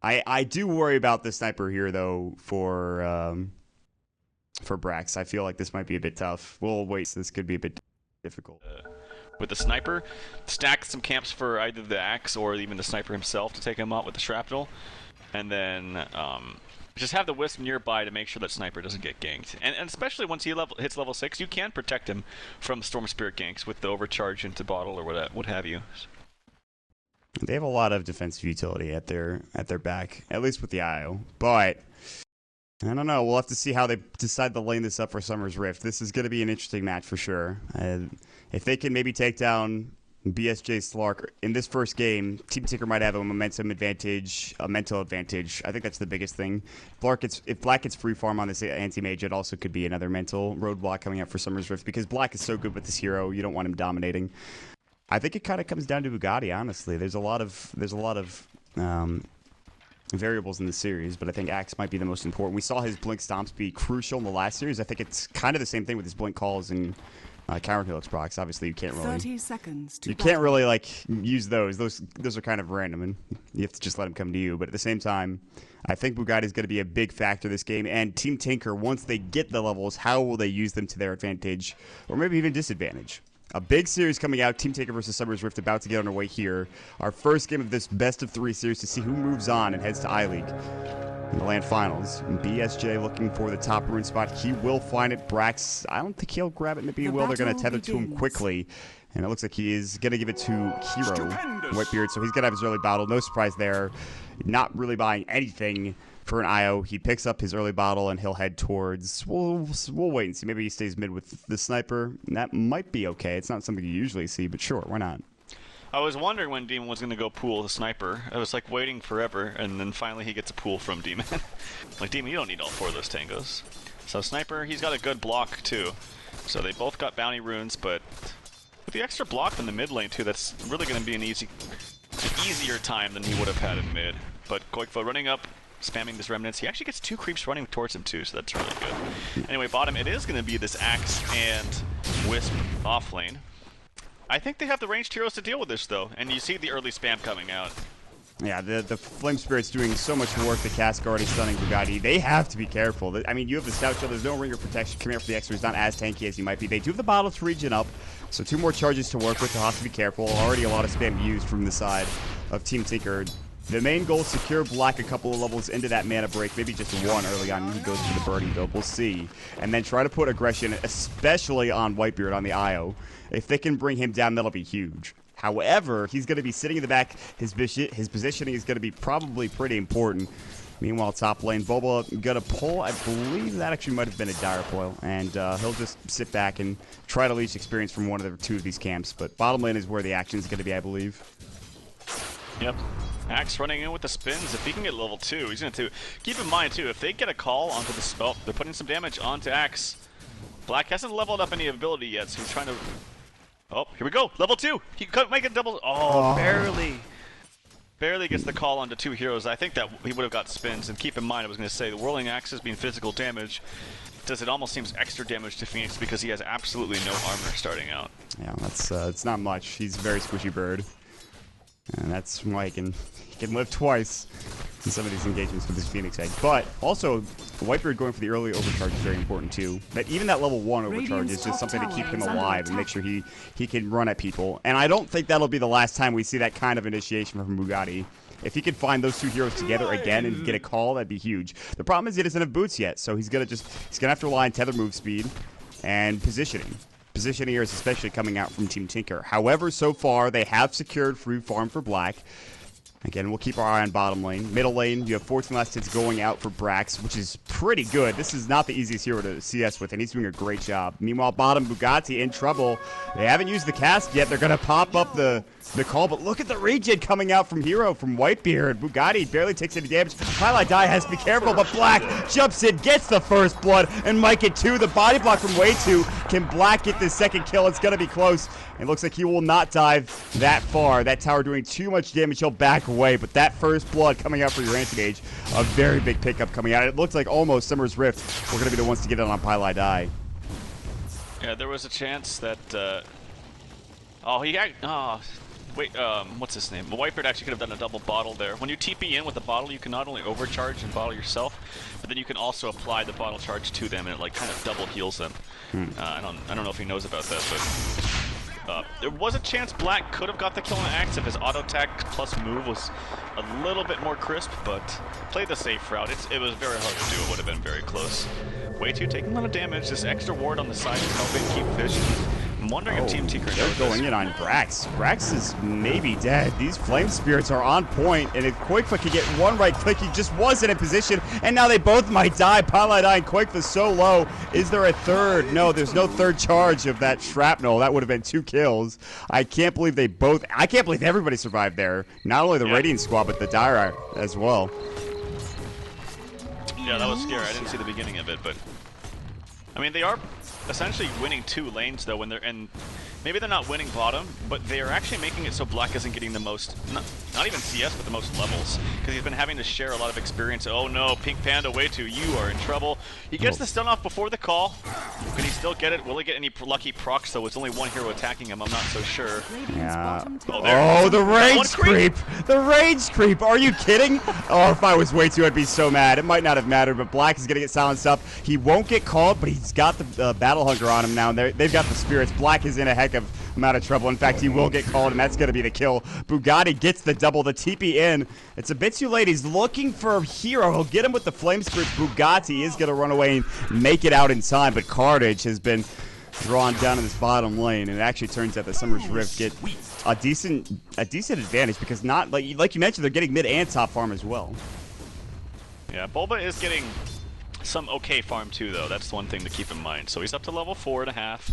I do worry about the sniper here though for Brax. I feel like this might be a bit tough. We'll wait. So this could be a bit difficult. With the sniper, stack some camps for either the axe or even the sniper himself to take him out with the shrapnel, and then just have the wisp nearby to make sure that sniper doesn't get ganked. And especially once he hits level 6, you can protect him from Storm Spirit ganks with the overcharge into bottle or what have you. They have a lot of defensive utility at their back, at least with the IO. But I don't know. We'll have to see how they decide to lane this up for Summer's Rift. This is going to be an interesting match for sure. If they can maybe take down BSJ Slark in this first game, Team Tinker might have a momentum advantage, a mental advantage. I think that's the biggest thing. If Black gets free farm on this anti-mage, it also could be another mental roadblock coming up for Summer's Rift because Black is so good with this hero, you don't want him dominating. I think it kind of comes down to Bugatti, honestly. There's a lot of variables in the series, but I think Axe might be the most important. We saw his blink stomps be crucial in the last series. I think it's kind of the same thing with his blink calls and counter helix procs. Obviously, you can't really 30 seconds to can't really like use those. Those are kind of random, and you have to just let them come to you. But at the same time, I think Bugatti is going to be a big factor this game. And Team Tinker, once they get the levels, how will they use them to their advantage, or maybe even disadvantage? A big series coming out, Team Tinker versus Summer's Rift, about to get underway here. Our first game of this best-of-3 series to see who moves on and heads to I-League in the LAN Finals. And BSJ looking for the top rune spot. He will find it. Brax, I don't think he'll grab it. Maybe he will. They're going to tether to him quickly. And it looks like he is going to give it to Hero, Whitebeard. So he's going to have his early bottle. No surprise there. Not really buying anything for an IO. He picks up his early bottle and he'll head towards, we'll wait and see. Maybe he stays mid with the sniper. And that might be okay. It's not something you usually see, but sure, why not? I was wondering when Demon was going to go pool the sniper. I was like waiting forever, and then finally he gets a pool from Demon. Like, Demon, you don't need all 4 of those tangos. So sniper, he's got a good block too. So they both got bounty runes, but with the extra block in the mid lane too, that's really going to be an easier time than he would have had in mid. But Qojqva running up, spamming this remnants. He actually gets 2 creeps running towards him too, so that's really good. Anyway, bottom, it is going to be this Axe and Wisp off lane. I think they have the ranged heroes to deal with this though, and you see the early spam coming out. Yeah, the Flame Spirit's doing so much work. The Cask already stunning Bugatti. They have to be careful. I mean, you have the Stout Shield. There's no ringer protection coming out for the X, he's not as tanky as he might be. They do have the bottle to regen up, so 2 more charges to work with. They'll have to be careful. Already a lot of spam used from the side of Team Tinker. The main goal is secure Black a couple of levels into that mana break, maybe just 1 early on. He goes for the burning build, we'll see. And then try to put aggression, especially on Whitebeard on the IO. If they can bring him down, that'll be huge. However, he's going to be sitting in the back. His positioning is going to be probably pretty important. Meanwhile, top lane, Boba going to pull. I believe that actually might have been a dire foil. And he'll just sit back and try to leech experience from 1 of the 2 of these camps. But bottom lane is where the action is going to be, I believe. Yep. Axe running in with the spins. If he can get level 2, he's going to keep in mind too, if they get a call onto the spell, they're putting some damage onto Axe. Black hasn't leveled up any ability yet, so he's trying to... Oh, here we go. Level 2. He could make it double... Oh, barely. Barely gets the call onto 2 heroes. I think that he would have got spins. And keep in mind, I was going to say, the Whirling Axes being physical damage, it almost seems extra damage to Phoenix because he has absolutely no armor starting out. Yeah, that's it's not much. He's a very squishy bird. And that's why he can live twice in some of these engagements with his Phoenix Egg. But also, Whitebeard going for the early overcharge is very important too. That even that level 1 overcharge is just something to keep him alive and make sure he can run at people. And I don't think that'll be the last time we see that kind of initiation from Bugatti. If he could find those 2 heroes together again and get a call, that'd be huge. The problem is he doesn't have boots yet, so he's gonna have to rely on tether move speed and positioning. Positioning here is especially coming out from Team Tinker. However, so far, they have secured free farm for Black. Again, we'll keep our eye on bottom lane. Middle lane, you have 14 last hits going out for Brax, which is pretty good. This is not the easiest hero to CS with, and he's doing a great job. Meanwhile, bottom, Bugatti in trouble. They haven't used the cast yet. They're going to pop up the call, but look at the regen coming out from Hero, from Whitebeard. Bugatti barely takes any damage. Highlight Die has to be careful, but Black jumps in, gets the first blood, and Mike it too. The body block from Way 2. Can Black get the second kill? It's going to be close. It looks like he will not dive that far. That tower doing too much damage. He'll back away, but that first blood coming out for your anti-mage, a very big pickup coming out. It looks like almost Summer's Rift. We're going to be the ones to get it on Pylai Die. Yeah, there was a chance that... wait, what's his name? Whitebeard actually could have done a double bottle there. When you TP in with the bottle, you can not only overcharge and bottle yourself, but then you can also apply the bottle charge to them, and it like kind of double heals them. I don't know if he knows about that, but there was a chance Black could have got the kill on Axe if his auto attack plus move was a little bit more crisp, but played the safe route. It was very hard to do. It would have been very close. Way2 taking a lot of damage. This extra ward on the side is helping keep fish. I'm wondering if Team Tinker knows going in on Brax. Brax is maybe dead. These Flame Spirits are on point, and if Qojqva could get one right click, he just wasn't in position, and now they both might die. Paladai and Qojqva so low. Is there a third? No, there's no third charge of that shrapnel. That would have been 2 kills. I can't believe they both... I can't believe everybody survived there. Not only the Radiant squad, but the Dire as well. Yeah, that was scary. I didn't see the beginning of it, but... I mean, they are essentially winning 2 lanes, though, when they're... And maybe they're not winning bottom, but they are actually making it so Black isn't getting the most... Not even CS, but the most levels. Because he's been having to share a lot of experience. Oh no, Pink Panda, Way2, you are in trouble. He gets the stun off before the call. Can he still get it? Will he get any lucky procs, though? It's only one hero attacking him. I'm not so sure. Yeah. Oh, the rage creep! The rage creep! Are you kidding? Oh, if I was Way2, I'd be so mad. It might not have mattered, but Black is going to get silenced up. He won't get called, but he's got the Battle Hunger on him now. And they've got the spirits. Black is in a heck of amount of trouble. In fact, he will get called, and that's going to be the kill. Bugatti gets the double, the TP in. It's a bit too late. He's looking for a hero. He'll get him with the Flame Spirits. Bugatti is going to run away and make it out in time, but Carnage has been drawn down in this bottom lane, and it actually turns out that Summer's Rift get a decent advantage because not like you mentioned, they're getting mid and top farm as well. Yeah, Bulba is getting some okay farm too, though. That's the one thing to keep in mind. So he's up to level 4.5.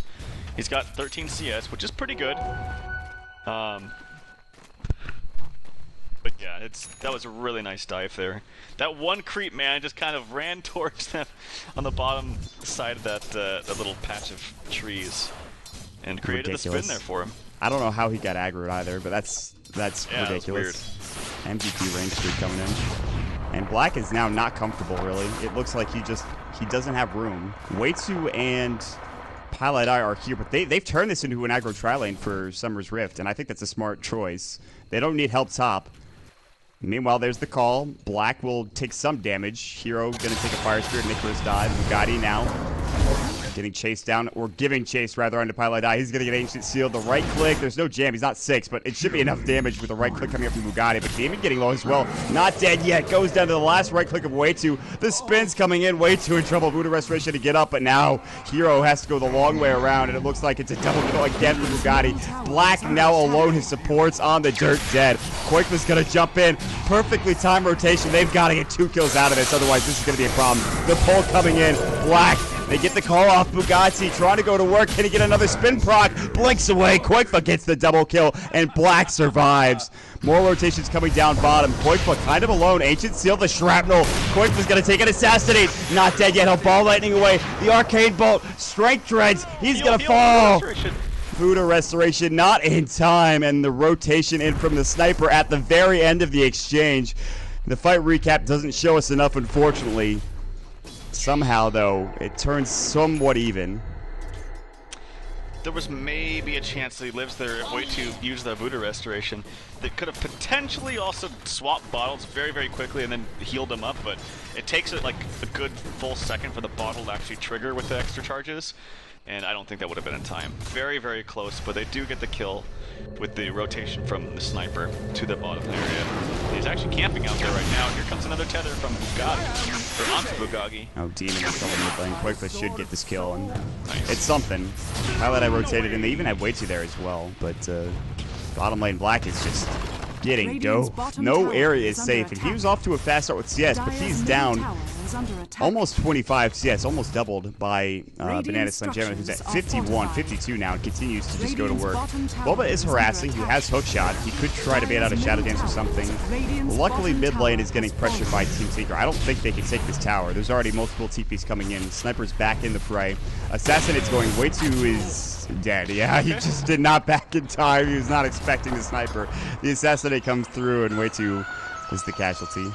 He's got 13 CS, which is pretty good. But yeah, that was a really nice dive there. That one creep man just kind of ran towards them on the bottom side of that little patch of trees and created the spin there for him. I don't know how he got aggroed either, but that's ridiculous. MVP range streak coming in. And Black is now not comfortable, really. It looks like he doesn't have room. Way2 and Pilot Eye are here, but they've turned this into an aggro tri-lane for Summer's Rift, and I think that's a smart choice. They don't need help top. Meanwhile, there's the call. Black will take some damage. Hero gonna take a Fire Spirit, Nicholas dive. Bugatti now getting chased down, or giving chase rather onto Pilot Eye. He's gonna get Ancient Seal. The right click, there's no jam. He's not 6, but it should be enough damage with the right click coming up from Bugatti. But Demon getting low as well. Not dead yet. Goes down to the last right click of Way2. The spin's coming in. Way2 in trouble. Voodoo Restoration to get up, but now Hero has to go the long way around, and it looks like it's a double kill again for Bugatti. Black now alone. His supports on the dirt dead. Qojqva's gonna jump in. Perfectly timed rotation. They've got to get 2 kills out of this, otherwise this is gonna be a problem. The pull coming in. Black. They get the call off. Bugatti trying to go to work. Can he get another spin proc? Blinks away. Qojqva gets the double kill, and Black survives. More rotations coming down bottom. Qojqva kind of alone. Ancient Seal, the shrapnel. Qojqva's going to take an assassinate. Not dead yet. He'll ball lightning away. The arcane bolt. Strength dreads. He's going to fall. Voodoo Restoration not in time, and the rotation in from the sniper at the very end of the exchange. The fight recap doesn't show us enough, unfortunately. Somehow, though, it turns somewhat even. There was maybe a chance that he lives there if Way2 used the Voodoo Restoration. That could have potentially also swapped bottles very, very quickly and then healed them up, but it takes it like a good full second for the bottle to actually trigger with the extra charges, and I don't think that would have been in time. Very, very close, but they do get the kill with the rotation from the sniper to the bottom area. He's actually camping out there right now. Here comes another tether from Bugatti, or onto Bugatti. Oh, Demon is coming with lane. Qojqva should get this kill, and it's something. Pilot I rotated, and they even had Way2 there as well, but bottom lane Black is just getting dope. No area is safe, and he was off to a fast start with CS, but he's down almost 25 CS, almost doubled by Banana Slam Jammer, who's at 51, 52 now, and continues to just go to work. Boba is harassing. He has hookshot. He could try to bait out a Shadow Dance or something. Luckily, mid lane is getting pressured by Team Tinker. I don't think they can take this tower. There's already multiple TPs coming in. Sniper's back in the fray. Assassinate's going. Way2 is dead. Yeah, he just did not back in time. He was not expecting the sniper. The Assassinate comes through, and Way2 is the casualty.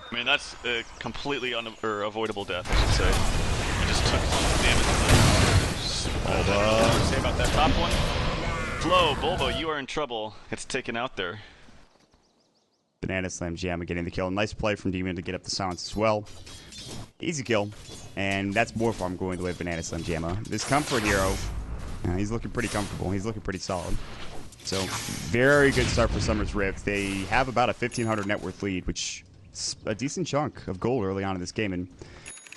I mean, that's a completely avoidable death, I should say. He just took some damage. Say about that top one? Flow, Bulbo, you are in trouble. It's taken out there. Banana Slam Jamma getting the kill. Nice play from Demon to get up the silence as well. Easy kill. And that's more fun going the way of Banana Slam Jamma. This comfort hero, he's looking pretty comfortable. He's looking pretty solid. So, very good start for Summer's Rift. They have about a 1,500 net worth lead, which is a decent chunk of gold early on in this game. And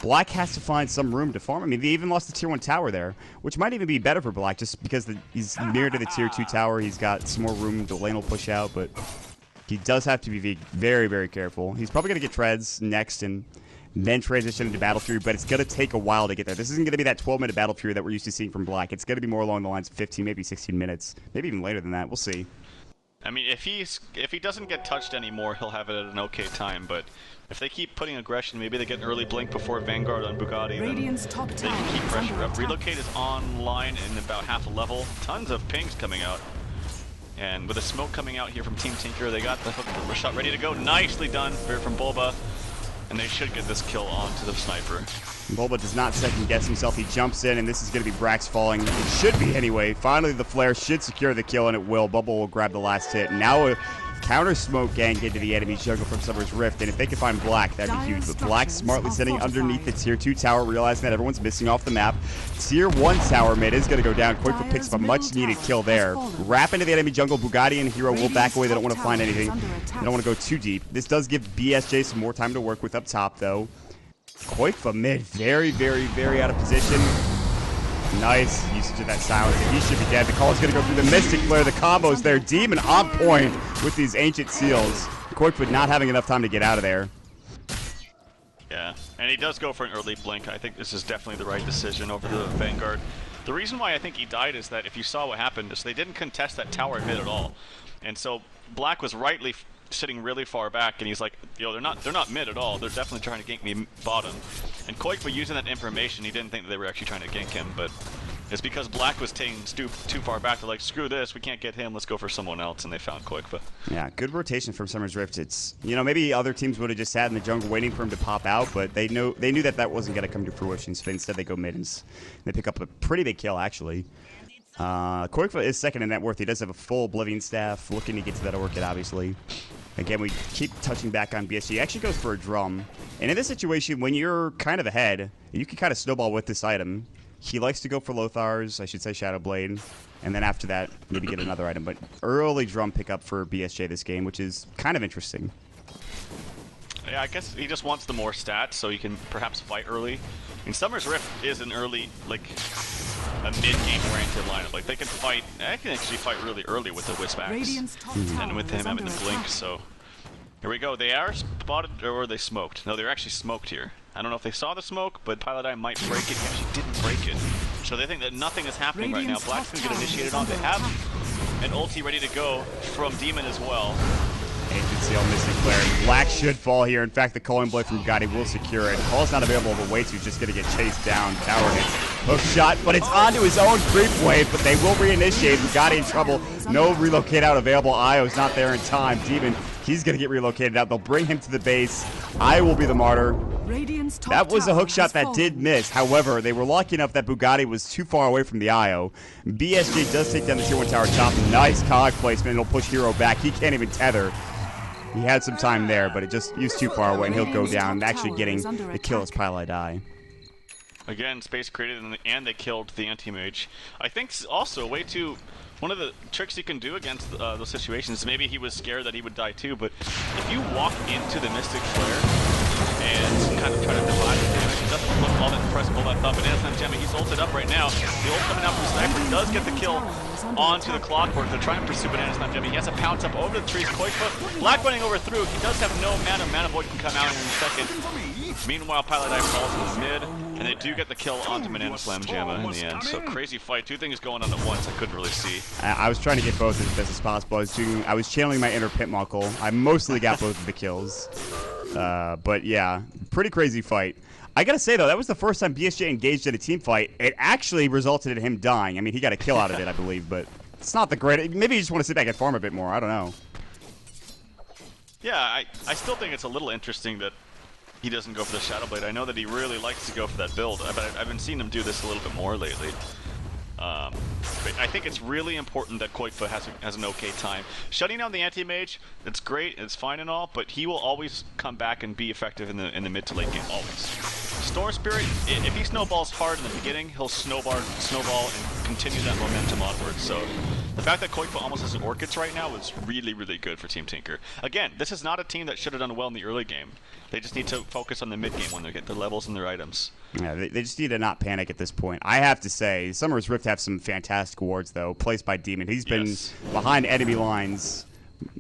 Black has to find some room to farm. I mean, they even lost the Tier 1 tower there, which might even be better for Black, just because he's near to the Tier 2 tower. He's got some more room. The lane will push out, but he does have to be very, very careful. He's probably going to get Treads next and then transition into Battle Fury, but it's going to take a while to get there. This isn't going to be that 12-minute Battle Fury that we're used to seeing from Black. It's going to be more along the lines of 15, maybe 16 minutes, maybe even later than that. We'll see. I mean, if he doesn't get touched anymore, he'll have it at an okay time, but if they keep putting aggression, maybe they get an early blink before Vanguard on Bugatti, then they can keep pressure up. Relocate is online in about half a level. Tons of pings coming out. And with the smoke coming out here from Team Tinker, they got the hook shot ready to go. Nicely done from Bulba. And they should get this kill onto the sniper. Bulba does not second guess himself. He jumps in, and this is going to be Brax falling. It should be anyway. Finally, the flare should secure the kill, and it will. Bubble will grab the last hit. Now a counter smoke gank into the enemy jungle from Summer's Rift, and if they can find Black, that'd be huge. But Black smartly sitting underneath the Tier 2 tower, realizing that everyone's missing off the map. Tier 1 tower mid is going to go down. Qojqva picks up a much-needed kill there. Wrap into the enemy jungle. Bugatti and Hero will back away. They don't want to find anything. They don't want to go too deep. This does give BSJ some more time to work with up top, though. Qojqva mid, very, very, very out of position. Nice usage of that silence, and he should be dead. The call is going to go through the Mystic Flare. The combos there. Demon on point with these Ancient Seals. Qojqva not having enough time to get out of there. Yeah, and he does go for an early blink. I think this is definitely the right decision over the Vanguard. The reason why I think he died is that if you saw what happened, is they didn't contest that tower mid at all. And so Black was rightly sitting really far back, and he's like, yo, they're not mid at all. They're definitely trying to gank me bottom. And Qojqva using that information, he didn't think that they were actually trying to gank him, but it's because Black was taking too far back. They're like, screw this, we can't get him, let's go for someone else, and they found Qojqva. Yeah, good rotation from Summer's Rift. It's, you know, maybe other teams would have just sat in the jungle waiting for him to pop out, but they knew that that wasn't going to come to fruition, so instead they go mid and they pick up a pretty big kill, actually. Qojqva is second in net worth. He does have a full Oblivion staff, looking to get to that Orchid, obviously. Again, we keep touching back on BSG. He actually goes for a drum. And in this situation, when you're kind of ahead, you can kind of snowball with this item. He likes to go for Lothar's, I should say Shadow Blade. And then after that, maybe get another item. But early drum pickup for BSJ this game, which is kind of interesting. Yeah, I guess he just wants the more stats so he can perhaps fight early. I mean, Summer's Rift is an early, like, a mid-game oriented lineup. Like, they can actually fight really early with the Wisp Axe. And with him having the blink, so. Here we go. They are spotted, or they smoked. No, they're actually smoked here. I don't know if they saw the smoke, but Pilot Eye might break it. He actually didn't break it. So they think that nothing is happening right now. Black's gonna get initiated on. They have an ulti ready to go from Demon as well. Ancient Seal, Mystic Flare. Black should fall here. In fact, the Culling Blade from Gotti will secure it. Call's not available, but Waitu's just going to get chased down. Tower hits. Hook shot, but it's onto his own creep wave, but they will reinitiate. Gotti in trouble. No relocate out available. Io's not there in time. Demon, he's going to get relocated out. They'll bring him to the base. Io will be the martyr. That was a hook shot that did miss. However, they were lucky enough that Bugatti was too far away from the Io. BSJ does take down the Tier 1 tower top. Nice cog placement. It'll push Hero back. He can't even tether. He had some time there, but he was too far away, and he'll go down, actually getting the kill as Pilot die. Again, space created, and they killed the anti-mage. I think also one of the tricks you can do against those situations, maybe he was scared that he would die too, but if you walk into the Mystic Flare and kind of try to divide the damage, it doesn't look all that impressive, all that thought, but Banana Slam Jamma, he's ulted up right now. The ult coming out from Sniper does get the kill onto the Clockwork. They're trying to pursue Banana Slam Jamma. He has to pounce up over the trees. Qojqva, Black running over through. He does have no mana. Mana Void can come out in a second. Meanwhile, Pilot Eye falls in the mid, and they do get the kill onto Banana Slam Jamma in the end. So crazy fight. Two things going on at once. I couldn't really see. I was trying to get both as best as possible. I was channeling my inner Pitmuckle. I mostly got both of the kills. But yeah, pretty crazy fight. I gotta say though, that was the first time BSJ engaged in a team fight. It actually resulted in him dying. I mean, he got a kill out of it, I believe, but it's not the greatest. Maybe you just want to sit back and farm a bit more. I don't know. Yeah, I still think it's a little interesting that he doesn't go for the Shadow Blade. I know that he really likes to go for that build, but I've been seeing him do this a little bit more lately. But I think it's really important that Qojqva has an okay time. Shutting down the anti-mage, it's great, it's fine and all, but he will always come back and be effective in the mid to late game, always. Storm Spirit, if he snowballs hard in the beginning, he'll snowball and continue that momentum onwards. So the fact that Qojqva almost has Orchids right now is really, really good for Team Tinker. Again, this is not a team that should have done well in the early game. They just need to focus on the mid game when they get their levels and their items. Yeah, they just need to not panic at this point. I have to say, Summer's Rift have some fantastic wards, though, placed by Demon. He's been behind enemy lines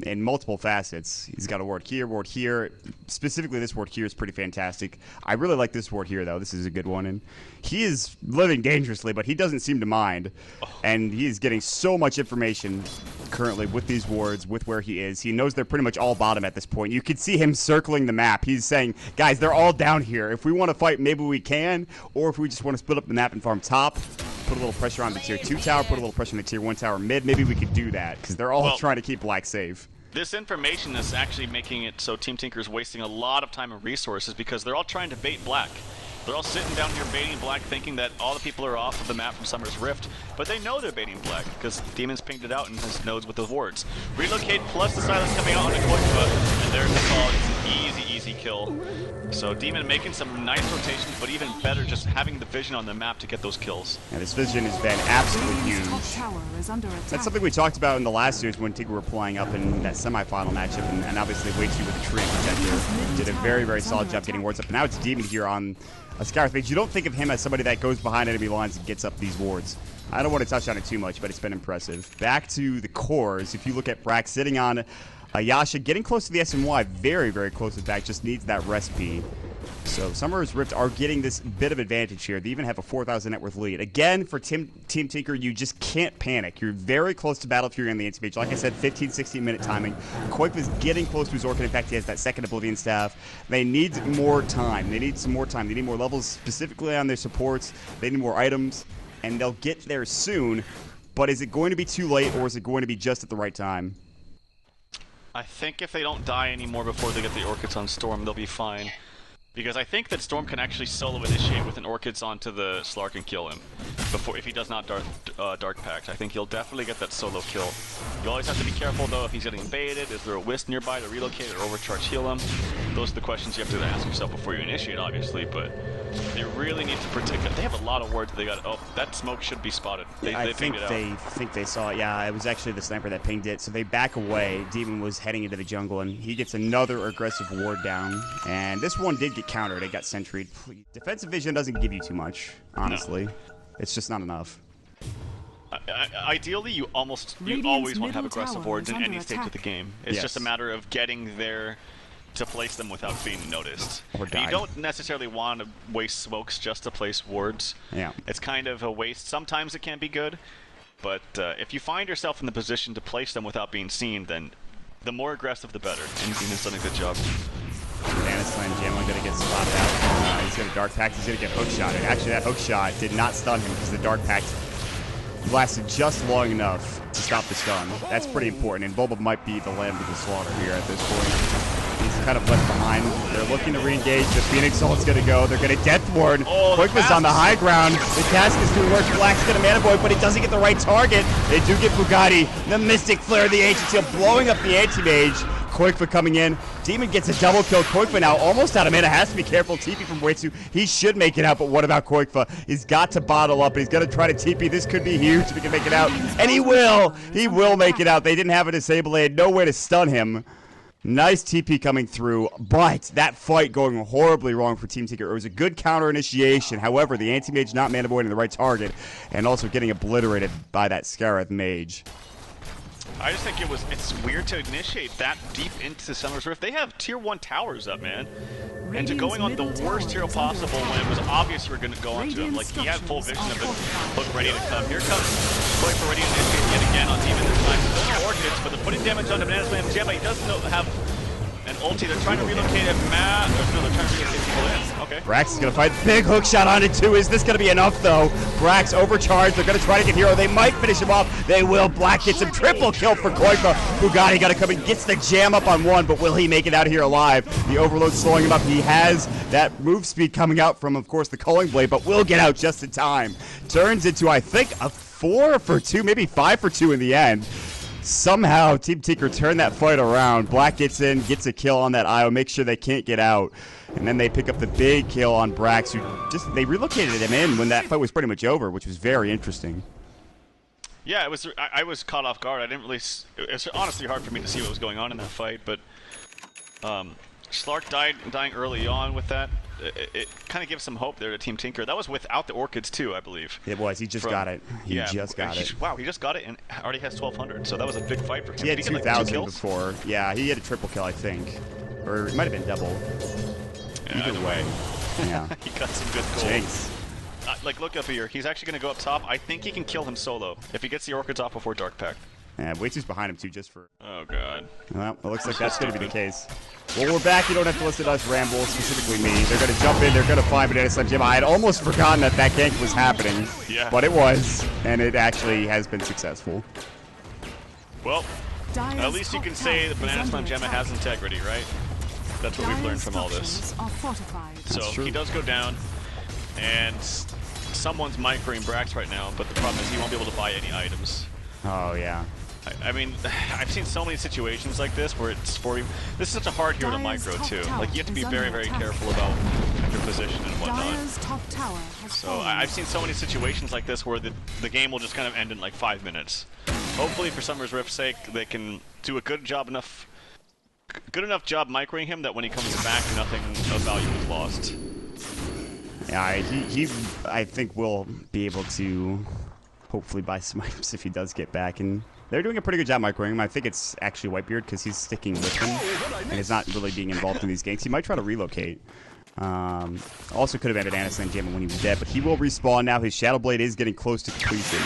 in multiple facets. He's got a ward here. Specifically, this ward here is pretty fantastic. I really like this ward here, though. This is a good one. And he is living dangerously, but he doesn't seem to mind. And he is getting so much information currently with these wards, with where he is. He knows they're pretty much all bottom at this point. You can see him circling the map. He's saying, guys, they're all down here. If we want to fight, maybe we can. Or if we just want to split up the map and farm top, put a little pressure on the tier 2 tower, put a little pressure on the tier 1 tower mid, maybe we could do that, because they're all trying to keep black safe. This information is actually making it so Team Tinker is wasting a lot of time and resources because they're all trying to bait black. They're all sitting down here baiting black, thinking that all the people are off of the map from Summer's Rift, but they know they're baiting black because Demon's pinged it out in his nodes with the wards. Relocate plus the silence coming out on the Qojqva, and there's the call. It's an easy kill. So Demon making some nice rotations, but even better just having the vision on the map to get those kills. Yeah, this vision has been absolutely huge. That's something we talked about in the last series when Tinker were playing up in that semifinal matchup, and obviously Way2 with the tree and protector did a very, very solid job getting wards up. Now it's Demon here on a Scour Phase. You don't think of him as somebody that goes behind enemy lines and gets up these wards. I don't want to touch on it too much, but it's been impressive. Back to the cores. If you look at Brax sitting on Yasha, getting close to the SMY, very, very close to back, just needs that recipe. So Summer's Rift are getting this bit of advantage here. They even have a 4,000 net worth lead. Again, for Team Tinker, you just can't panic. You're very close to Battle Fury on the anti-mage. Like I said, 15, 16-minute timing. Qojqva is getting close to his Orchid. In fact, he has that second Oblivion Staff. They need more time. They need some more time. They need more levels, specifically on their supports. They need more items, and they'll get there soon. But is it going to be too late, or is it going to be just at the right time? I think if they don't die anymore before they get the Orchids on Storm, they'll be fine. Because I think that Storm can actually solo initiate with an Orchids onto the Slark and kill him. If he does not Dark Pact, I think he'll definitely get that solo kill. You always have to be careful though if he's getting baited. Is there a Wisp nearby to relocate or overcharge heal him? Those are the questions you have to ask yourself before you initiate, obviously, but they really need to protect it. They have a lot of wards they got. Oh, that smoke should be spotted. I think they saw it. Yeah, it was actually the sniper that pinged it. So they back away. Demon was heading into the jungle, and he gets another aggressive ward down. And this one did get countered. It got sentryed. Defensive vision doesn't give you too much, honestly. No. It's just not enough. Ideally, you always want to have aggressive wards in any stage of the game. It's just a matter of getting there to place them without being noticed. Or you don't necessarily want to waste smokes just to place wards. Yeah. It's kind of a waste. Sometimes it can be good, but if you find yourself in the position to place them without being seen, then the more aggressive, the better. And Demon's done a good job. Slam Jamlin gonna get spotted out. He's gonna Dark Pact. He's gonna get hook shot. And actually, that hook shot did not stun him because the Dark Pact lasted just long enough to stop the stun. That's pretty important. And Bulba might be the lamb to the slaughter here at this point. He's kind of left behind. They're looking to re-engage. The Phoenix Ult's gonna go. They're gonna Death Ward. Qojqva's on the high ground. The cask is doing work. Black's gonna Mana Void, but he doesn't get the right target. They do get Bugatti. The Mystic Flare, the Ancient Seal, blowing up the Anti-Mage. Qojqva coming in. Demon gets a double kill. Qojqva now almost out of mana. Has to be careful. TP from Way2. He should make it out, but what about Qojqva? He's got to bottle up. He's going to try to TP. This could be huge if he can make it out. And he will. He will make it out. They didn't have a disable. They had no way to stun him. Nice TP coming through, but that fight going horribly wrong for Team Tinker. It was a good counter initiation. However, the Anti-Mage not mana voiding the right target and also getting obliterated by that Scarab Mage. I just think it's weird to initiate that deep into Summer's Rift. They have tier 1 towers up, man. And to going on the worst hero possible when it was obvious you were going to go onto him. Like, he had full vision of the hook ready to come. Here comes Qojqva ready to initiate yet again on Demon this time. Still no Orchids, but they're putting damage on the Banana Slam Gemma. He doesn't have an ulti. They're trying to relocate him. No, they're trying to relocate people in. Okay. Brax is going to fight. Big hook shot on it, too. Is this going to be enough, though? Brax overcharged. They're going to try to get hero. They might finish him off. They will. Black gets him. Triple kill for Qojqva. Bugatti got to come in. Gets the jam up on one, but will he make it out of here alive? The overload slowing him up. He has that move speed coming out from, of course, the Culling Blade, but will get out just in time. Turns into, I think, a 4 for 2, maybe 5 for 2 in the end. Somehow, Team Tinker turned that fight around. Black gets in, gets a kill on that IO, makes sure they can't get out. And then they pick up the big kill on Brax, who they relocated him in when that fight was pretty much over, which was very interesting. Yeah, it was. I was caught off guard. I didn't really. It's honestly hard for me to see what was going on in that fight, but Slark dying early on with that. It kind of gives some hope there to Team Tinker. That was without the Orchids too, I believe. It was. He just got it. He just got it. Wow, he just got it and already has 1,200. So that was a big fight for him. He had 2,000 before. Yeah, he had a triple kill, I think, or it might have been double. Yeah, either way. Yeah. He got some good gold. Jinx. Like, look up here. He's actually going to go up top. I think he can kill him solo if he gets the Orchids off before Dark Pact. Yeah, Wei2's behind him too, just for... Oh, God. Well, it looks like that's going to be the case. Well, we're back. You don't have to listen to us ramble, specifically me. They're going to jump in. They're going to find Banana Slam Jim. I had almost forgotten that gank was happening. Yeah. But it was, and it actually has been successful. Well, at least you can say that Banana Slam Gemma has integrity, right? That's what we've learned from all this. So he does go down, and someone's microing Brax right now, but the problem is he won't be able to buy any items. Oh, yeah. I mean, I've seen so many situations like this where it's for you. This is such a hard hero to micro, too. Like, you have to be very, very careful about your position and whatnot. So I've seen so many situations like this where the game will just kind of end in like 5 minutes. Hopefully, for Summer's Rift's sake, they can do a good enough job microing him that when he comes back, nothing of value is lost. Yeah, he I think will be able to hopefully buy some items if he does get back, and they're doing a pretty good job microing him. I think it's actually Whitebeard because he's sticking with him and is not really being involved in these ganks. He might try to relocate. Also could have been Banana Slam Jam when he was dead, but he will respawn now. His Shadow Blade is getting close to completion.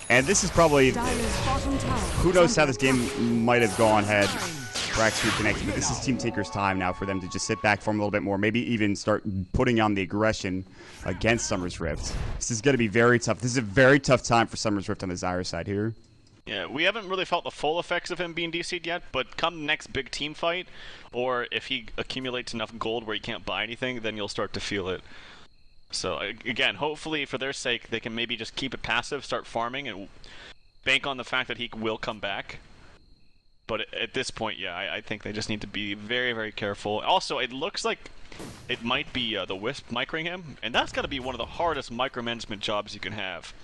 And this is probably... Who knows how this game might have gone had Brax reconnected, but this is Team Tinker's time now for them to just sit back, form a little bit more, maybe even start putting on the aggression against Summer's Rift. This is going to be very tough. This is a very tough time for Summer's Rift on the Zyra side here. Yeah, we haven't really felt the full effects of him being DC'd yet, but come the next big team fight, or if he accumulates enough gold where he can't buy anything, then you'll start to feel it. So, again, hopefully, for their sake, they can maybe just keep it passive, start farming, and bank on the fact that he will come back. But at this point, yeah, I think they just need to be very, very careful. Also, it looks like it might be the Wisp microing him, and that's got to be one of the hardest micromanagement jobs you can have.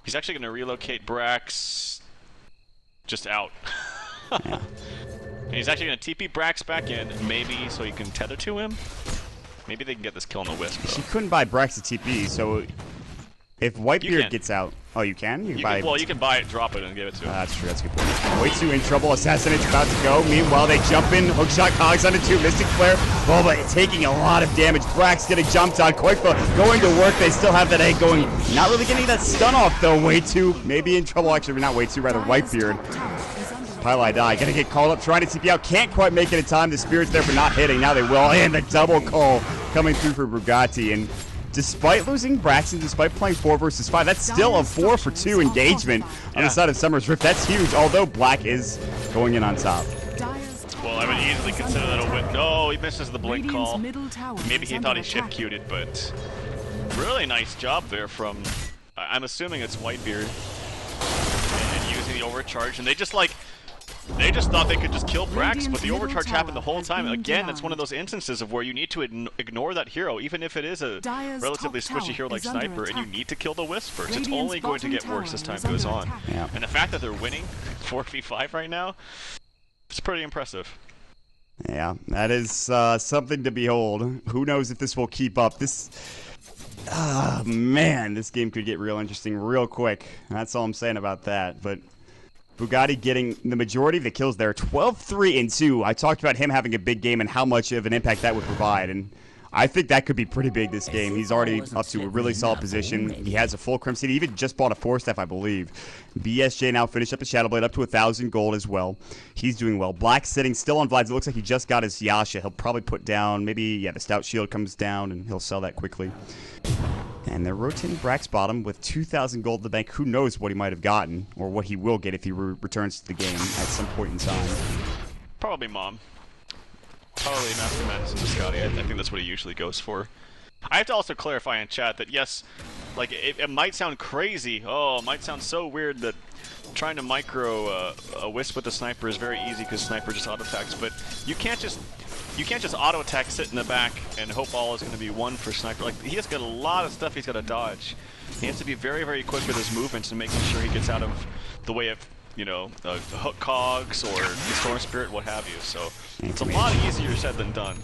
He's actually going to relocate Brax just out. And he's actually going to TP Brax back in, maybe so he can tether to him. Maybe they can get this kill on the Wisp, though. She couldn't buy Brax a TP, so if Whitebeard gets out... Oh, you can? You can buy it, drop it, and give it to him. That's true. That's a good point. Wei2 in trouble. Assassinate's about to go. Meanwhile, they jump in. Hookshot Cogs onto 2. Mystic Flare. Oh, but taking a lot of damage. Brax getting jumped on. Qojqva going to work. They still have that egg going. Not really getting that stun off, though. Wei2 maybe in trouble. Actually, not Wei2, rather Whitebeard. Pylai die. Gonna get called up. Trying to TP out. Can't quite make it in time. The Spirit's there, but not hitting. Now they will. And the double call coming through for Bugatti. And despite losing Braxton, despite playing 4 versus 5, that's still a 4 for 2 engagement on the side of Summer's Rift. That's huge, although Black is going in on top. Well, I would easily consider that a win. No, he misses the blink call. Maybe he thought he shift queued it, but really nice job there from, I'm assuming it's Whitebeard, and using the overcharge, and they just thought they could just kill Brax, but the overcharge happened the whole time. Again, that's one of those instances of where you need to ignore that hero, even if it is a relatively squishy hero like Sniper, and you need to kill the Wisp first. It's only going to get worse as time goes on. Yeah. And the fact that they're winning 4v5 right now, it's pretty impressive. Yeah, that is something to behold. Who knows if this will keep up. Man, this game could get real interesting real quick. That's all I'm saying about that. But Bugatti getting the majority of the kills there, 12-3-2. I talked about him having a big game and how much of an impact that would provide, and I think that could be pretty big this game. He's already up to a really solid position. He has a full Crimson. He even just bought a 4-staff, I believe. BSJ now finished up the Shadow Blade up to 1,000 gold as well. He's doing well. Black sitting still on Vlads. It looks like he just got his Yasha. He'll probably put down, maybe, the Stout Shield comes down, and he'll sell that quickly. And they're rotating Brax bottom with 2,000 gold in the bank. Who knows what he might have gotten, or what he will get if he returns to the game at some point in time. Probably Mom. Probably Master Madness and Biscotti. I think that's what he usually goes for. I have to also clarify in chat that yes, Like, it might sound crazy. Oh, it might sound so weird that trying to micro a Wisp with a sniper is very easy because sniper just auto attacks. But you can't just auto attack, sit in the back, and hope all is going to be one for sniper. Like, he has got a lot of stuff he's got to dodge. He has to be very, very quick with his movements and making sure he gets out of the way of, you know, hook cogs or the storm spirit, what have you. So it's a lot easier said than done.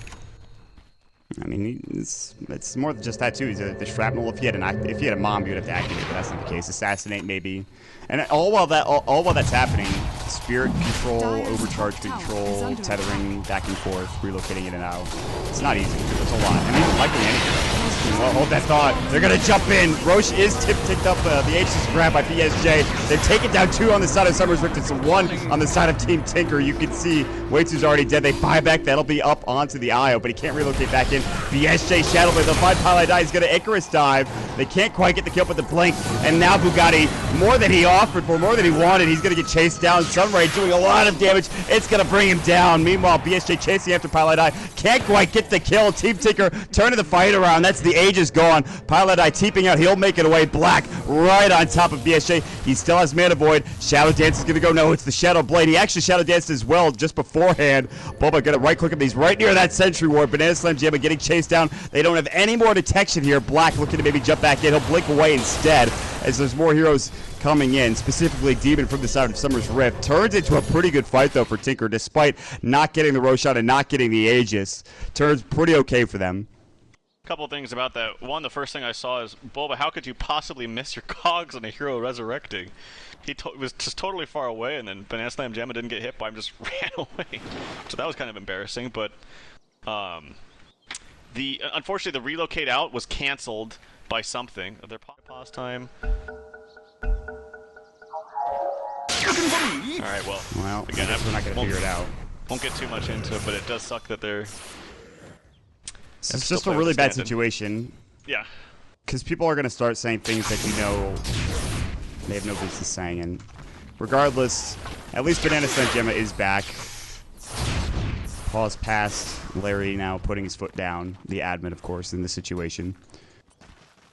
I mean, it's more than just that too. He's the shrapnel. If he had a mom, you'd have to activate, but that's not the case. Assassinate maybe, and all while that's happening, spirit control, overcharge control, tethering back and forth, relocating in and out. It's not easy. It's a lot. I mean, likely anything. Well, hold that thought. They're gonna jump in. Roche is ticked up. The H is grabbed by BSJ. They've taken down 2 on the side of Summer's Rift. It's 1 on the side of Team Tinker. You can see Waitsu's already dead. They buy back. That'll be up onto the IO, but he can't relocate back in. BSJ Shadow Blade. They'll find Pile Die. He's gonna Icarus dive. They can't quite get the kill with the blink. And now Bugatti, more than he offered for, more than he wanted. He's gonna get chased down. Sunray doing a lot of damage. It's gonna bring him down. Meanwhile, BSJ chasing after Pile Die. Can't quite get the kill. Team Tinker turning the fight around. That's the Aegis gone. Pile Die teeping out. He'll make it away. Black right on top of BSJ. He still has Mana Void. Shadow Dance is gonna go. No, it's the Shadow Blade. He actually Shadow Danced as well just beforehand. Boba gonna right click him. He's right near that Sentry Ward. Banana Slam Jamma getting chased down. They don't have any more detection here. Black looking to maybe jump back in. He'll blink away instead as there's more heroes coming in, specifically Demon from the side of Summer's Rift. Turns into a pretty good fight, though, for Tinker, despite not getting the Roshan and not getting the Aegis. Turns pretty okay for them. Couple things about that. One, the first thing I saw is, Boba, how could you possibly miss your cogs on a hero resurrecting? He was just totally far away, and then Banana Slam Jamma didn't get hit by him, just ran away. So that was kind of embarrassing, but unfortunately the relocate out was canceled by something. Their pause time. Alright, well, again, we're not going to figure it out. Won't get too much into it, but it does suck that they're... It's just a really bad situation. Yeah. Because people are going to start saying things that you know they have no business saying, and regardless, at least Banana Slam Jamma is back. Pause past Larry now putting his foot down, the admin, of course, in this situation.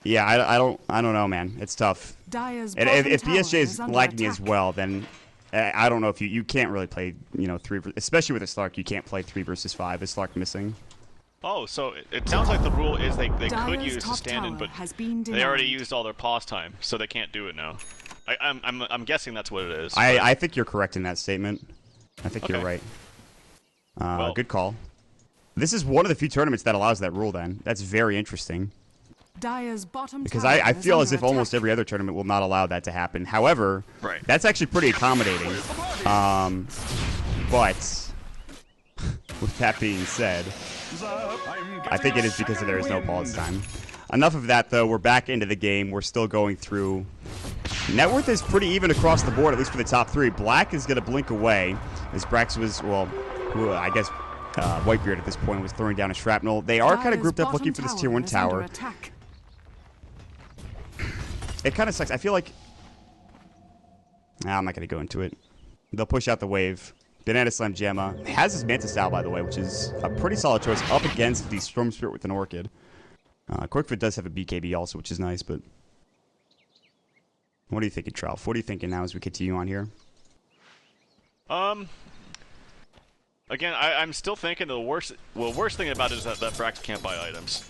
Yeah, I don't know, man. It's tough. And if BSJ is lagging as well, then I don't know if you can't really play, you know, especially with a Slark, you can't play 3 versus 5. Is Slark missing? Oh, so it sounds like the rule is they could use a stand-in, but they already used all their pause time, so they can't do it now. I'm guessing that's what it is. I think you're correct in that statement. I think you're right. Well, good call. This is one of the few tournaments that allows that rule, then. That's very interesting. Because I feel as if almost every other tournament will not allow that to happen. However, that's actually pretty accommodating. But with that being said, I think it is because there is no pause time. Enough of that, though. We're back into the game. We're still going through. Net worth is pretty even across the board, at least for the top 3. Black is going to blink away, as Brax was, well, I guess Whitebeard at this point was throwing down a shrapnel. They are kind of grouped up looking for this tier 1 tower. It kind of sucks. I feel like... I'm not going to go into it. They'll push out the wave. Banana Slam Jamma has his Manta Style, by the way, which is a pretty solid choice up against the Storm Spirit with an Orchid. Qojqva does have a BKB also, which is nice, but... What are you thinking, Trout? What are you thinking now as we continue on here? Again, I'm still thinking the worst thing about it is that Brax can't buy items.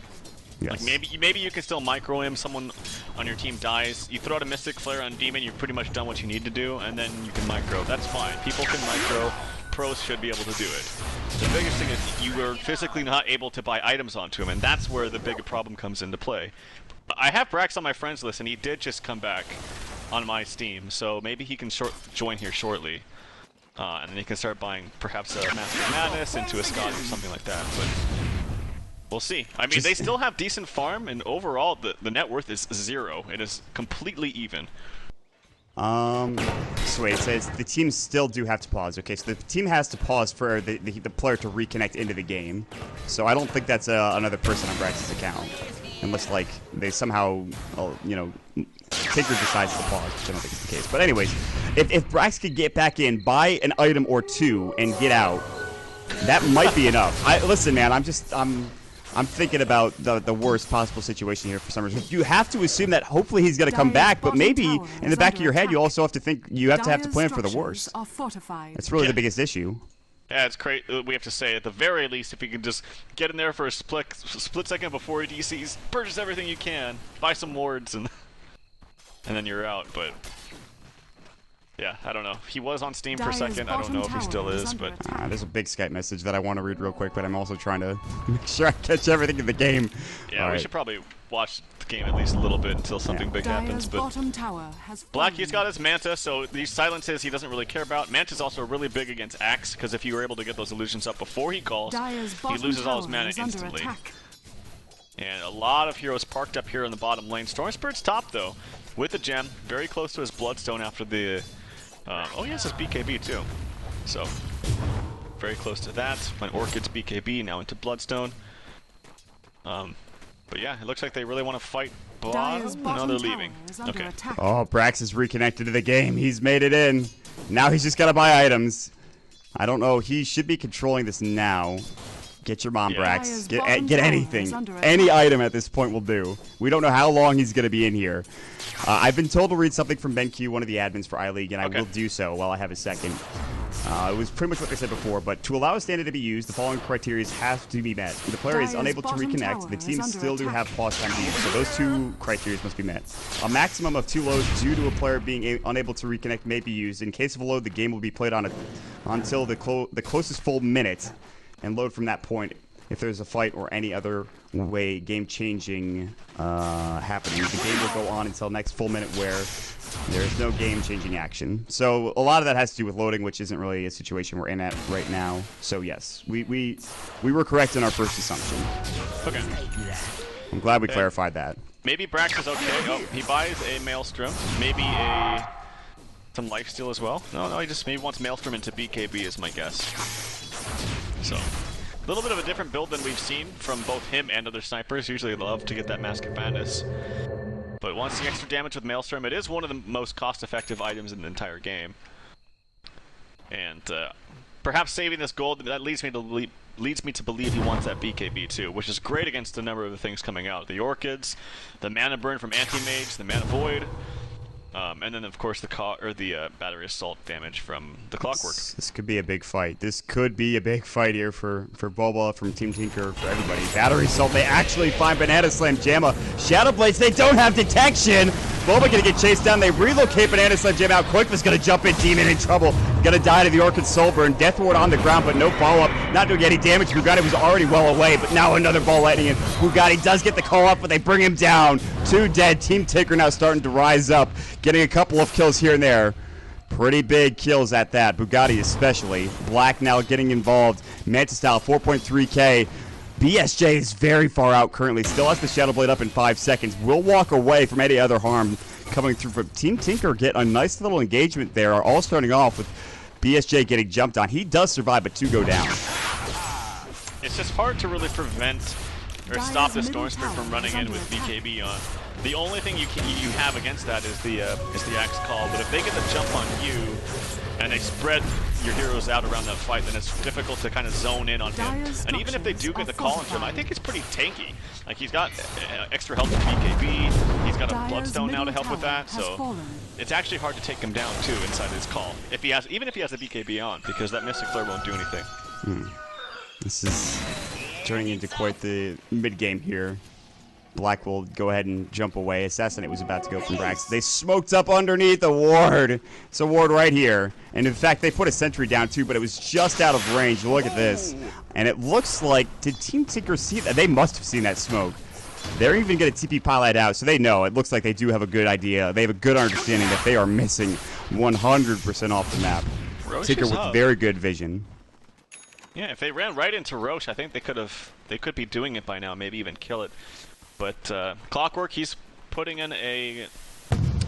Yes. Like maybe you can still micro him, someone on your team dies, you throw out a Mystic Flare on Demon, you've pretty much done what you need to do, and then you can micro. That's fine. People can micro, pros should be able to do it. The biggest thing is you were physically not able to buy items onto him, and that's where the big problem comes into play. I have Brax on my friends list, and he did just come back on my Steam, so maybe he can join here shortly. And then he can start buying perhaps a Master of Madness into a Scott or something like that, but... We'll see. I mean, they still have decent farm, and overall, the net worth is 0. It is completely even. So wait, it says the teams still do have to pause. Okay, so the team has to pause for the player to reconnect into the game. So I don't think that's another person on Brax's account. Unless, like, they somehow, you know, Tinker decides to pause, which I don't think is the case. But anyways, if Brax could get back in, buy an item or 2, and get out, that might be enough. Listen, man, I'm thinking about the worst possible situation here for Summers. You have to assume that hopefully he's going to come back, but maybe in the back of your head you also have to think you have to plan for the worst. That's really the biggest issue. Yeah, it's great. We have to say, at the very least, if you can just get in there for a split second before he DCs, purchase everything you can, buy some wards, and then you're out. But yeah, I don't know. He was on Steam for a second. I don't know if he still is, but there's a big Skype message that I want to read real quick, but I'm also trying to make sure I catch everything in the game. Yeah, we should probably watch the game at least a little bit until something big happens. But Blackie's got his Manta, so these silences he doesn't really care about. Manta's also really big against Axe, because if you were able to get those illusions up before he calls, he loses all his mana instantly. And a lot of heroes parked up here in the bottom lane. Storm Spirit's top, though, with the gem, very close to his Bloodstone after the... oh, he has his BKB, too. So, very close to that. Went Orchid's BKB, now into Bloodstone. But yeah, it looks like they really want to fight bottom. No, they're leaving. Okay. Oh, Brax is reconnected to the game. He's made it in. Now he's just got to buy items. I don't know. He should be controlling this now. Get your mom, Brax. Get anything. Any item at this point will do. We don't know how long he's going to be in here. I've been told to read something from BenQ, one of the admins for iLeague, and I will do so while I have a second. It was pretty much what they said before, but to allow a standard to be used, the following criteria have to be met. The player is unable to reconnect, the team still do have pause time to use, so those two criteria must be met. A maximum of 2 loads due to a player being unable to reconnect may be used. In case of a load, the game will be played on until the closest full minute, and load from that point. If there's a fight or any other way game-changing happening, the game will go on until next full minute where there's no game-changing action. So a lot of that has to do with loading, which isn't really a situation we're in at right now. So yes, we were correct in our first assumption. Okay. I'm glad we clarified that. Maybe Brax is okay. Oh, he buys a Maelstrom. Maybe some lifesteal as well. No, he just maybe wants Maelstrom into BKB is my guess. So, a little bit of a different build than we've seen from both him and other snipers. Usually love to get that Mask of Madness. But wants the extra damage with Maelstrom. It is one of the most cost-effective items in the entire game. And perhaps saving this gold, that leads me to believe he wants that BKB too, which is great against a number of the things coming out. The Orchids, the Mana Burn from Anti-Mage, the Mana Void, and then of course the Battery Assault damage from the Clockwork. This could be a big fight. This could be a big fight here for Boba, from Team Tinker, for everybody. Battery Assault, they actually find Banana Slam Jamma. Shadow Blades, they don't have detection. Boba gonna get chased down. They relocate Banana Slam Jamma out. Qojqva's gonna jump in. Demon in trouble. Gonna die to the Orchid Soulburn. Death Ward on the ground, but no follow-up. Not doing any damage. Bugatti was already well away, but now another ball lightning in. Bugatti does get the call-up, but they bring him down. 2 dead. Team Tinker now starting to rise up, getting a couple of kills here and there. Pretty big kills at that. Bugatti especially. Black now getting involved. Manta Style, 4.3k. BSJ is very far out currently. Still has the Shadow Blade up in 5 seconds. Will walk away from any other harm coming through from Team Tinker. Get a nice little engagement there. All starting off with BSJ getting jumped on. He does survive, but 2 go down. It's just hard to really prevent or stop the Storm Spirit from running in with BKB on. The only thing you have against that is the Axe Call. But if they get the jump on you and they spread your heroes out around that fight, then it's difficult to kind of zone in on him. And even if they do get the call into him, I think it's pretty tanky. Like, he's got extra health with BKB, he's got a Bloodstone now to help with that, so it's actually hard to take him down too inside his call. Even if he has the BKB on, because that Mystic Flare won't do anything. This is turning into quite the mid-game here. Black will go ahead and jump away. Assassinate was about to go from Brax. They smoked up underneath the ward. It's a ward right here. And in fact, they put a sentry down too, but it was just out of range. Look at this. And it looks like, did Team Tinker see that? They must have seen that smoke. They're even going to TP pilot out, so they know. It looks like they do have a good idea. They have a good understanding that they are missing 100% off the map. Tinker with very good vision. Yeah, if they ran right into Roche, I think they could be doing it by now, maybe even kill it. But Clockwork, he's putting in a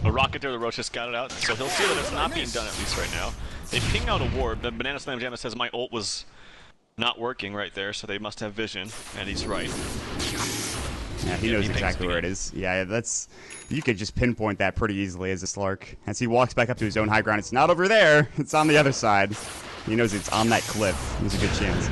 rocket there. The Roche has scouted out, so he'll see that it's not being done at least right now. They ping out a ward. The Banana Slam Jamma says my ult was not working right there, so they must have vision, and he's right. Yeah, he knows exactly where it is. Yeah, you could just pinpoint that pretty easily as a Slark. As he walks back up to his own high ground, it's not over there. It's on the other side. He knows it's on that cliff. There's a good chance.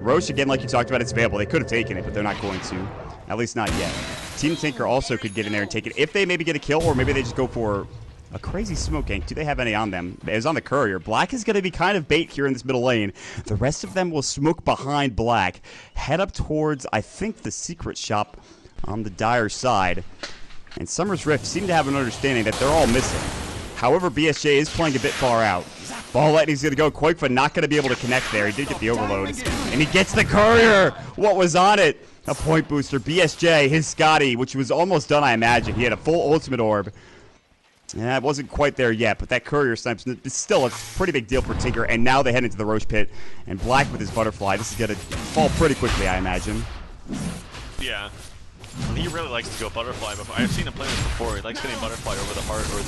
Roche, again, like you talked about, it's available. They could have taken it, but they're not going to. At least not yet. Team Tinker also could get in there and take it if they maybe get a kill, or maybe they just go for a crazy smoke gank. Do they have any on them? It was on the courier. Black is going to be kind of bait here in this middle lane. The rest of them will smoke behind Black. Head up towards, I think, the secret shop on the Dire side. And Summer's Rift seem to have an understanding that they're all missing. However, BSJ is playing a bit far out. Ball Lightning's going to go. Qojqva not going to be able to connect there. He did get the overload. And he gets the courier. What was on it? A point booster. BSJ, his Scotty, which was almost done, I imagine. He had a full ultimate orb. Yeah, it wasn't quite there yet, but that courier snipes is still a pretty big deal for Tinker. And now they head into the Roche pit. And Black with his butterfly. This is going to fall pretty quickly, I imagine. Yeah. He really likes to go butterfly. Before. I've seen him play this before. He likes getting butterfly over the heart or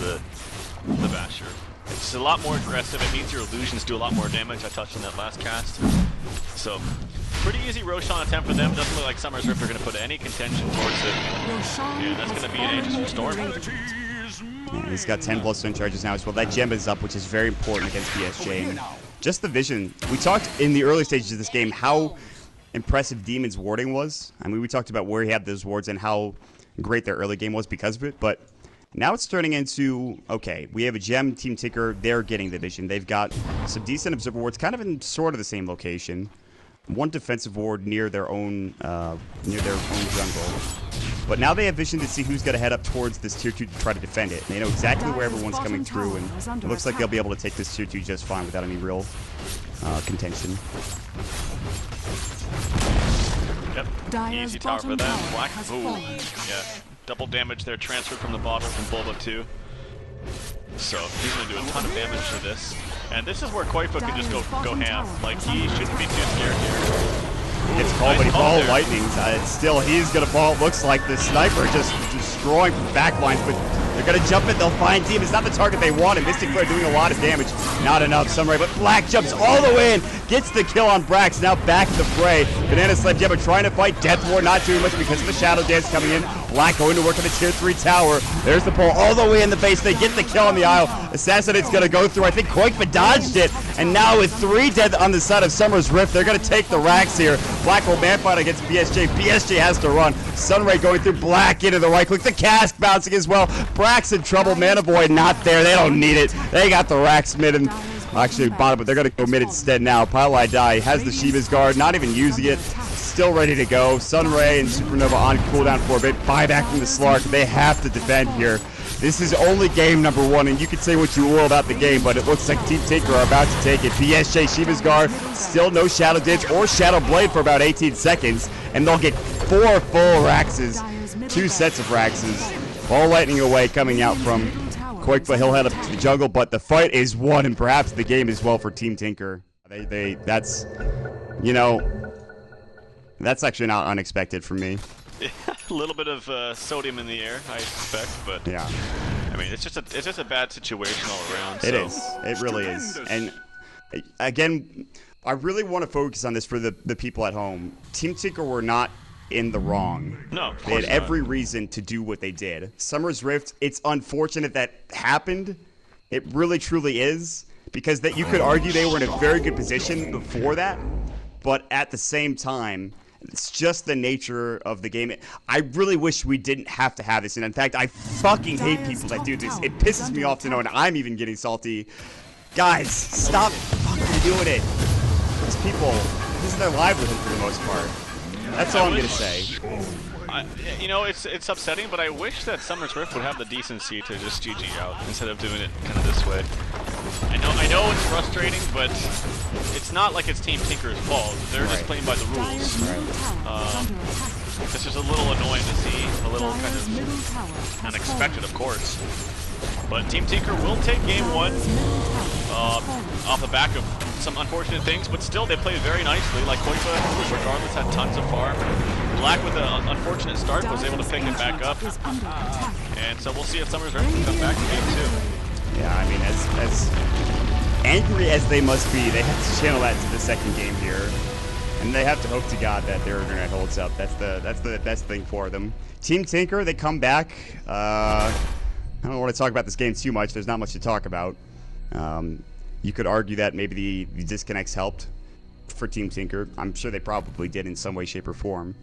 the basher. It's a lot more aggressive. It means your illusions do a lot more damage. I touched on that last cast. So, pretty easy Roshan attempt for them. Doesn't look like Summer's Rift are going to put any contention towards it. And that's going to be an Aegis from Storm. Yeah, he's got 10 bloodstone charges now as well. That gem is up, which is very important against BSJ. And just the vision. We talked in the early stages of this game how impressive Demon's warding was. I mean, we talked about where he had those wards and how great their early game was because of it, but now it's turning into, okay, we have a gem, Team Tinker, they're getting the vision. They've got some decent observer wards, kind of in sort of the same location. One defensive ward near their own jungle. But now they have vision to see who's going to head up towards this tier 2 to try to defend it. And they know exactly where everyone's coming through, and it looks like they'll be able to take this tier 2 just fine without any real contention. Yep, easy tower for them. Black, ooh, yeah. Double damage there, transferred from the bottle from Bulba too. So he's going to do a ton of damage to this. And this is where Qojqva can just go ham. Like, he shouldn't be too scared here. It's called, but he ball lightnings. Still, he's going to fall. Looks like the sniper just destroying backlines, but they're going to jump it. They'll find Team. It's not the target they wanted. Mystic Flare doing a lot of damage. Not enough. Samurai, but Black jumps all the way in. Gets the kill on Brax. Now back in the fray. Banana Slave Gemma trying to fight Death Ward. Not doing much because of the Shadow Dance coming in. Black going to work on the tier 3 tower. There's the pull all the way in the base. They get the kill on the Isle. Assassinate's going to go through. I think Qojqva dodged it. And now with 3 dead on the side of Summer's Rift, they're going to take the racks here. Black will man fight against BSJ. BSJ has to run. Sunray going through. Black into the right click. The cask bouncing as well. Brax in trouble. Mana Void not there. They don't need it. They got the racks mid and actually bottom, but they're going to go mid instead now. Pile Die has the Shiva's Guard, not even using it. Still ready to go. Sunray and Supernova on cooldown for a bit. Buyback from the Slark. They have to defend here. This is only game number 1, and you can say what you will about the game, but it looks like Team Tinker are about to take it. BSJ, Shiva's Guard, still no Shadow Dance or Shadow Blade for about 18 seconds, and they'll get 4 full Raxes, 2 sets of Raxes. Ball Lightning away coming out from Qojqva. He'll head up to the jungle, but the fight is won, and perhaps the game as well for Team Tinker. That's, you know, that's actually not unexpected for me. A little bit of sodium in the air, I suspect, but yeah, I mean, it's just a bad situation all around. It is. It really is. And again, I really want to focus on this for the people at home. Team Tinker were not in the wrong. No, of course they had not. every reason to do what they did. Summer's Rift, it's unfortunate that happened. It really, truly is, because that you could argue they were in a very good position before that, but at the same time, it's just the nature of the game. I really wish we didn't have to have this, and in fact, I fucking hate people that do this. It pisses me off to know, and I'm even getting salty. Guys, stop fucking doing it. These people, this is their livelihood for the most part. That's all I'm gonna say. You know, it's upsetting, but I wish that Summer's Rift would have the decency to just GG out instead of doing it kind of this way. I know it's frustrating, but it's not like it's Team Tinker's fault. They're just playing by the rules. It's just a little annoying to see, a little kind of unexpected, of course. But Team Tinker will take game 1 off the back of some unfortunate things, but still they played very nicely. Like Qojqva, regardless, had tons of farm. Black, with an unfortunate start, was able to pick it back up. And so we'll see if Summer's Rift can come back in game 2. Yeah, I mean, as angry as they must be, they have to channel that to the second game here. And they have to hope to God that their internet holds up. That's the best thing for them. Team Tinker, they come back. I don't want to talk about this game too much. There's not much to talk about. You could argue that maybe the disconnects helped for Team Tinker. I'm sure they probably did in some way, shape, or form.